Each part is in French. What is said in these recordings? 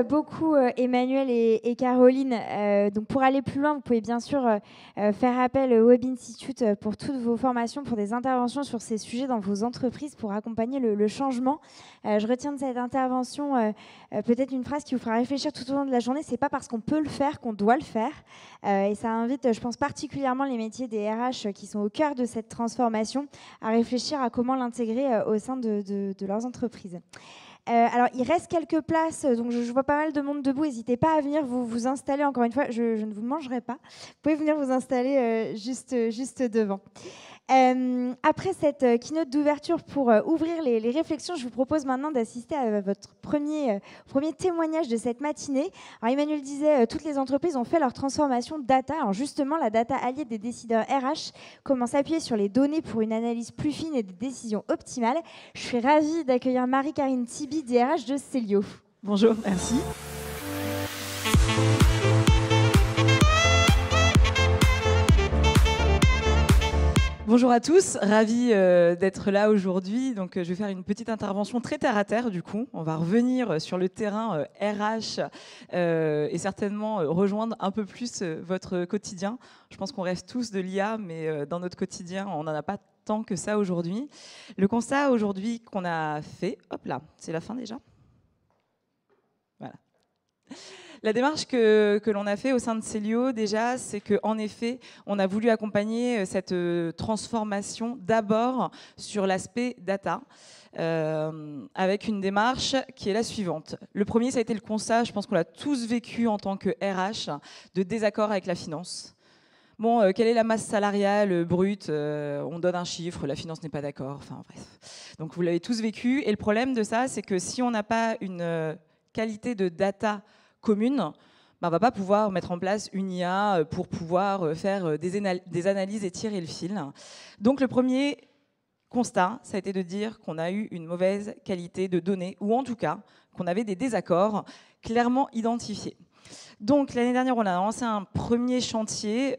beaucoup Emmanuel et Caroline. Donc pour aller plus loin, vous pouvez bien sûr faire appel au Web Institute pour toutes vos formations, pour des interventions sur ces sujets dans vos entreprises pour accompagner le changement. Je retiens de cette intervention peut-être une phrase qui vous fera réfléchir tout au long de la journée. C'est pas parce qu'on peut le faire qu'on doit le faire. Et ça invite, je pense, particulièrement les métiers des RH qui sont au cœur de cette transformation à réfléchir à comment l'intégrer au sein de leurs entreprises. Alors, il reste quelques places, donc je vois pas mal de monde debout. N'hésitez pas à venir vous installer. Encore une fois, je ne vous mangerai pas. Vous pouvez venir vous installer juste devant. Après cette keynote d'ouverture pour ouvrir les réflexions, je vous propose maintenant d'assister à votre premier témoignage de cette matinée. Alors, Emmanuel disait toutes les entreprises ont fait leur transformation data. Alors justement, la data alliée des décideurs RH comment s'appuyer sur les données pour une analyse plus fine et des décisions optimales. Je suis ravie d'accueillir Marie-Karine Tibi, DRH de Célio. Bonjour, merci. Bonjour à tous, ravi d'être là aujourd'hui. Donc, je vais faire une petite intervention très terre à terre du coup. On va revenir sur le terrain RH et certainement rejoindre un peu plus votre quotidien. Je pense qu'on rêve tous de l'IA, mais dans notre quotidien, on n'en a pas tant que ça aujourd'hui. Le constat aujourd'hui qu'on a fait, hop là, c'est la fin déjà. Voilà. La démarche que l'on a fait au sein de Célio, déjà, c'est qu'en effet, on a voulu accompagner cette transformation d'abord sur l'aspect data, avec une démarche qui est la suivante. Le premier, ça a été le constat, je pense qu'on l'a tous vécu en tant que RH, de désaccord avec la finance. Bon, quelle est la masse salariale brute? On donne un chiffre, la finance n'est pas d'accord, enfin bref. Donc vous l'avez tous vécu, et le problème de ça, c'est que si on n'a pas une qualité de data commune, on ne va pas pouvoir mettre en place une IA pour pouvoir faire des analyses et tirer le fil. Donc le premier constat, ça a été de dire qu'on a eu une mauvaise qualité de données, ou en tout cas qu'on avait des désaccords clairement identifiés. Donc l'année dernière, on a lancé un premier chantier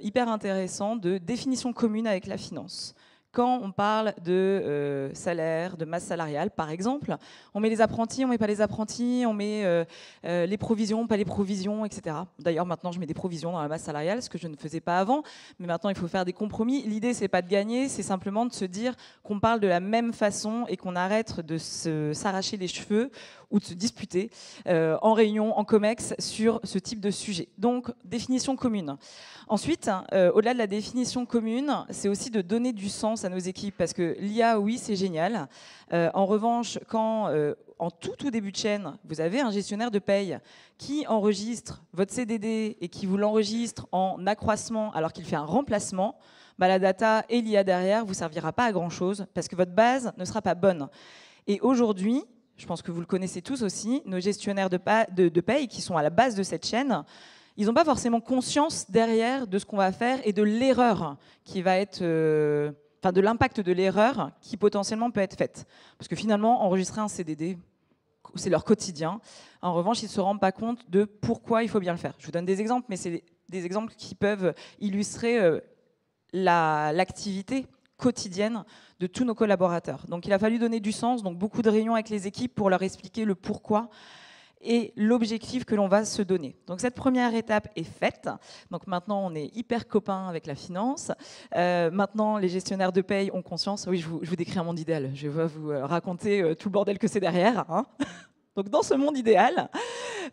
hyper intéressant de définition commune avec la finance. Quand on parle de salaire, de masse salariale, par exemple, on met les apprentis, on ne met pas les apprentis, on met les provisions, pas les provisions, etc. D'ailleurs, maintenant, je mets des provisions dans la masse salariale, ce que je ne faisais pas avant, mais maintenant, il faut faire des compromis. L'idée, ce n'est pas de gagner, c'est simplement de se dire qu'on parle de la même façon et qu'on arrête de s'arracher les cheveux ou de se disputer en réunion, en COMEX, sur ce type de sujet. Donc, définition commune. Ensuite, au-delà de la définition commune, c'est aussi de donner du sens à nos équipes, parce que l'IA, oui, c'est génial. En revanche, quand en tout début de chaîne, vous avez un gestionnaire de paye qui enregistre votre CDD et qui vous l'enregistre en accroissement alors qu'il fait un remplacement, bah, la data et l'IA derrière ne vous servira pas à grand-chose parce que votre base ne sera pas bonne. Et aujourd'hui, je pense que vous le connaissez tous aussi, nos gestionnaires de paye qui sont à la base de cette chaîne, ils n'ont pas forcément conscience derrière de ce qu'on va faire et de l'erreur qui va être... Enfin, de l'impact de l'erreur qui potentiellement peut être faite. Parce que finalement, enregistrer un CDD, c'est leur quotidien. En revanche, ils ne se rendent pas compte de pourquoi il faut bien le faire. Je vous donne des exemples, mais c'est des exemples qui peuvent illustrer l'activité quotidienne de tous nos collaborateurs. Donc, il a fallu donner du sens, donc beaucoup de réunions avec les équipes pour leur expliquer le pourquoi et l'objectif que l'on va se donner. Donc cette première étape est faite. Donc maintenant, on est hyper copains avec la finance. Maintenant, les gestionnaires de paye ont conscience. Oui, je vous décris un monde idéal. Je vais vous raconter tout le bordel que c'est derrière. Hein. Donc dans ce monde idéal,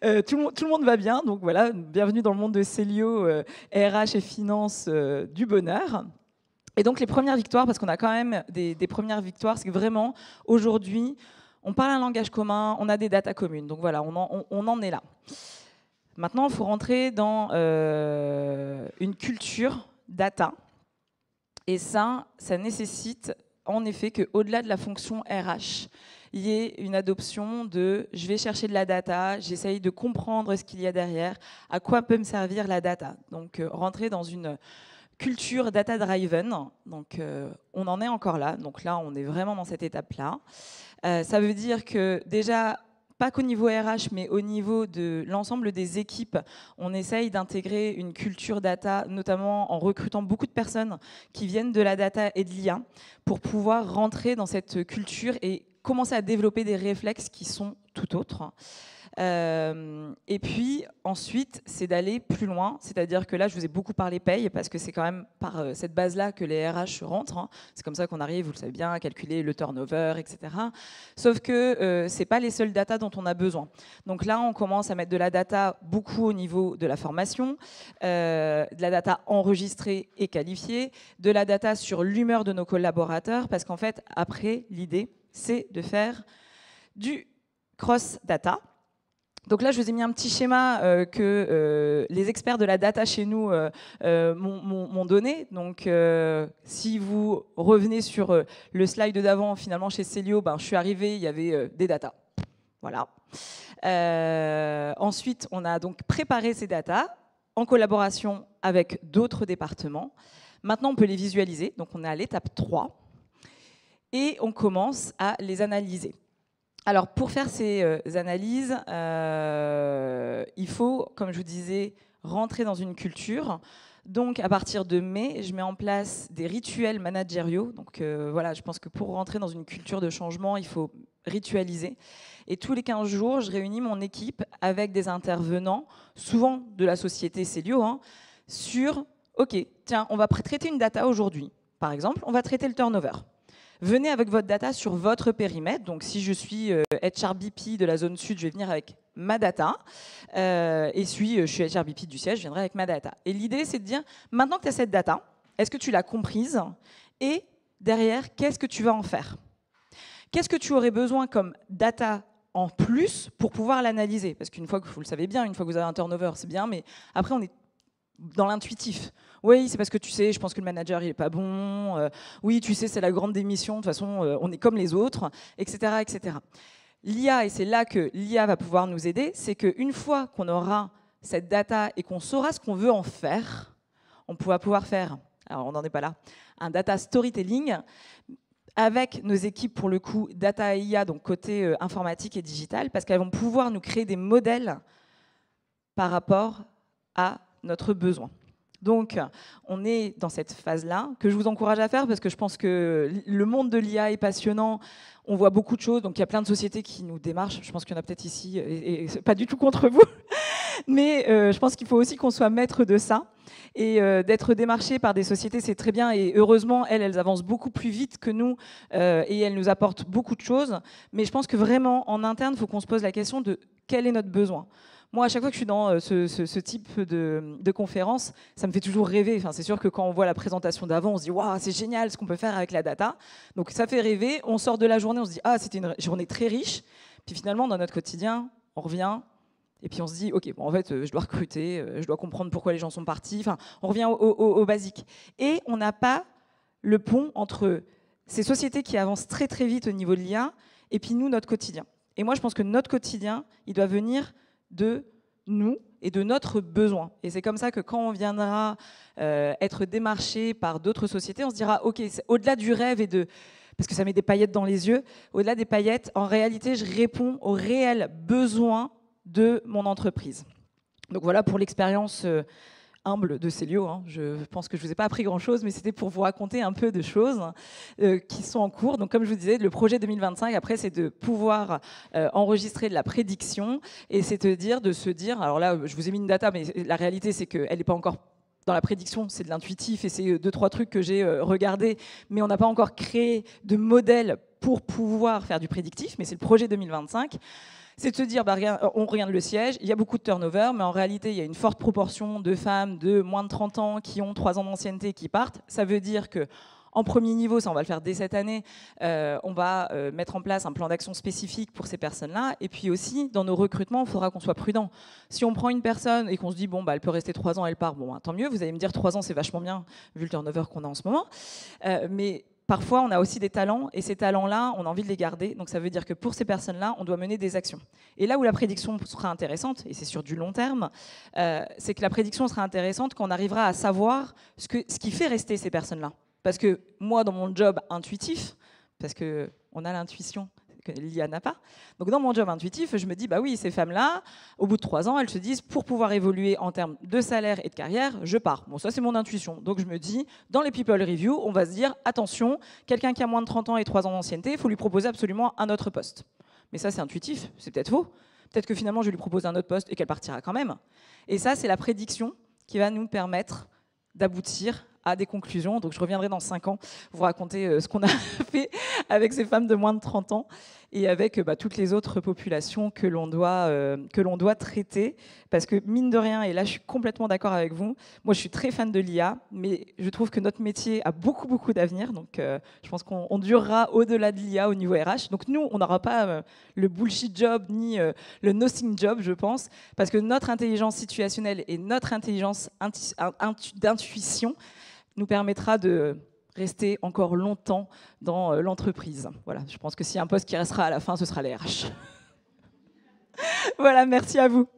tout le monde va bien. Donc voilà, bienvenue dans le monde de Célio, RH et finance du bonheur. Et donc les premières victoires, parce qu'on a quand même des premières victoires, c'est que vraiment, aujourd'hui, on parle un langage commun, on a des datas communes. Donc voilà, on en est là. Maintenant, il faut rentrer dans une culture data. Et ça nécessite en effet qu'au-delà de la fonction RH, il y ait une adoption de « je vais chercher de la data, j'essaye de comprendre ce qu'il y a derrière, à quoi peut me servir la data ». Donc rentrer dans une culture data-driven. Donc on en est encore là. Donc là, on est vraiment dans cette étape-là. Ça veut dire que déjà, pas qu'au niveau RH, mais au niveau de l'ensemble des équipes, on essaye d'intégrer une culture data, notamment en recrutant beaucoup de personnes qui viennent de la data et de l'IA, pour pouvoir rentrer dans cette culture et commencer à développer des réflexes qui sont tout autres. Et puis ensuite, c'est d'aller plus loin, c'est-à-dire que là, je vous ai beaucoup parlé paye, parce que c'est quand même par cette base-là que les RH rentrent, hein. C'est comme ça qu'on arrive, vous le savez bien, à calculer le turnover, etc. Sauf que c'est pas les seules data dont on a besoin. Donc là, on commence à mettre de la data beaucoup au niveau de la formation, de la data enregistrée et qualifiée, de la data sur l'humeur de nos collaborateurs, parce qu'en fait, après, l'idée, c'est de faire du cross-data. Donc là, je vous ai mis un petit schéma que les experts de la data chez nous m'ont donné. Donc, si vous revenez sur le slide d'avant, finalement, chez Célio, je suis arrivée, il y avait des datas. Voilà. Ensuite, on a donc préparé ces datas en collaboration avec d'autres départements. Maintenant, on peut les visualiser. Donc, on est à l'étape 3. Et on commence à les analyser. Alors, pour faire ces analyses, il faut, comme je vous disais, rentrer dans une culture. Donc, à partir de mai, je mets en place des rituels managériaux. Donc, voilà, je pense que pour rentrer dans une culture de changement, il faut ritualiser. Et tous les 15 jours, je réunis mon équipe avec des intervenants, souvent de la société Célio, hein, sur, OK, tiens, on va traiter une data aujourd'hui. Par exemple, on va traiter le turnover. Venez avec votre data sur votre périmètre. Donc, si je suis HRBP de la zone sud, je vais venir avec ma data. Et si je suis HRBP du siège, je viendrai avec ma data. Et l'idée, c'est de dire, maintenant que tu as cette data, est-ce que tu l'as comprise? Et derrière, qu'est-ce que tu vas en faire? Qu'est-ce que tu aurais besoin comme data en plus pour pouvoir l'analyser? Parce qu'une fois que vous le savez bien, une fois que vous avez un turnover, c'est bien, mais après, on est dans l'intuitif. Oui, c'est parce que tu sais, je pense que le manager, il n'est pas bon. Oui, tu sais, c'est la grande démission. De toute façon, on est comme les autres, etc., etc. L'IA, et c'est là que l'IA va pouvoir nous aider, c'est qu'une fois qu'on aura cette data et qu'on saura ce qu'on veut en faire, on va pouvoir faire, alors on n'en est pas là, un data storytelling avec nos équipes, pour le coup, data et IA, donc côté informatique et digital, parce qu'elles vont pouvoir nous créer des modèles par rapport à notre besoin. Donc, on est dans cette phase-là, que je vous encourage à faire, parce que je pense que le monde de l'IA est passionnant, on voit beaucoup de choses, donc il y a plein de sociétés qui nous démarchent, je pense qu'il y en a peut-être ici, et pas du tout contre vous, mais je pense qu'il faut aussi qu'on soit maître de ça, et d'être démarché par des sociétés, c'est très bien, et heureusement, elles avancent beaucoup plus vite que nous, et elles nous apportent beaucoup de choses, mais je pense que vraiment, en interne, il faut qu'on se pose la question de quel est notre besoin. Moi, à chaque fois que je suis dans ce type de conférence, ça me fait toujours rêver. Enfin, c'est sûr que quand on voit la présentation d'avant, on se dit « Waouh, c'est génial ce qu'on peut faire avec la data ». Donc ça fait rêver. On sort de la journée, on se dit « Ah, c'était une journée très riche ». Puis finalement, dans notre quotidien, on revient et puis on se dit « Ok, bon, en fait, je dois recruter, je dois comprendre pourquoi les gens sont partis ». Enfin, on revient au basique. Et on n'a pas le pont entre ces sociétés qui avancent très très vite au niveau de l'IA et puis nous, notre quotidien. Et moi, je pense que notre quotidien, il doit venir de nous et de notre besoin. Et c'est comme ça que quand on viendra être démarché par d'autres sociétés, on se dira, OK, au-delà du rêve et de... Parce que ça met des paillettes dans les yeux, au-delà des paillettes, en réalité, je réponds aux réels besoins de mon entreprise. Donc voilà pour l'expérience humble de Célio. Hein. Je pense que je ne vous ai pas appris grand-chose, mais c'était pour vous raconter un peu de choses qui sont en cours. Donc, comme je vous disais, le projet 2025, après, c'est de pouvoir enregistrer de la prédiction et c'est de se dire, alors là, je vous ai mis une data, mais la réalité, c'est qu'elle n'est pas encore dans la prédiction, c'est de l'intuitif et c'est 2-3 trucs que j'ai regardés, mais on n'a pas encore créé de modèle pour pouvoir faire du prédictif, mais c'est le projet 2025. C'est de se dire, on regarde le siège, il y a beaucoup de turnover, mais en réalité, il y a une forte proportion de femmes de moins de 30 ans qui ont 3 ans d'ancienneté qui partent. Ça veut dire que en premier niveau, ça on va le faire dès cette année, on va mettre en place un plan d'action spécifique pour ces personnes-là. Et puis aussi, dans nos recrutements, il faudra qu'on soit prudent. Si on prend une personne et qu'on se dit, bon, elle peut rester 3 ans, elle part, bon, tant mieux, vous allez me dire 3 ans, c'est vachement bien, vu le turnover qu'on a en ce moment. Mais parfois, on a aussi des talents, et ces talents-là, on a envie de les garder. Donc, ça veut dire que pour ces personnes-là, on doit mener des actions. Et là où la prédiction sera intéressante, et c'est sur du long terme, c'est que la prédiction sera intéressante quand on arrivera à savoir ce qui fait rester ces personnes-là. Parce que moi, dans mon job intuitif, parce qu'on a l'intuition, que l'IA n'a pas. Donc dans mon job intuitif, je me dis, bah oui, ces femmes-là, au bout de 3 ans, elles se disent, pour pouvoir évoluer en termes de salaire et de carrière, je pars. Bon, ça c'est mon intuition. Donc je me dis, dans les People Review, on va se dire, attention, quelqu'un qui a moins de 30 ans et 3 ans d'ancienneté, il faut lui proposer absolument un autre poste. Mais ça c'est intuitif, c'est peut-être faux. Peut-être que finalement, je vais lui proposer un autre poste et qu'elle partira quand même. Et ça, c'est la prédiction qui va nous permettre d'aboutir à des conclusions. Donc je reviendrai dans 5 ans vous raconter ce qu'on a fait avec ces femmes de moins de 30 ans et avec toutes les autres populations que l'on doit traiter. Parce que mine de rien, et là je suis complètement d'accord avec vous, moi je suis très fan de l'IA, mais je trouve que notre métier a beaucoup, beaucoup d'avenir. Donc je pense qu'on durera au-delà de l'IA au niveau RH. Donc nous, on n'aura pas le bullshit job ni le nothing job, je pense, parce que notre intelligence situationnelle et notre intelligence d'intuition nous permettra de rester encore longtemps dans l'entreprise. Voilà, je pense que s'il y a un poste qui restera à la fin, ce sera les RH. Voilà, merci à vous.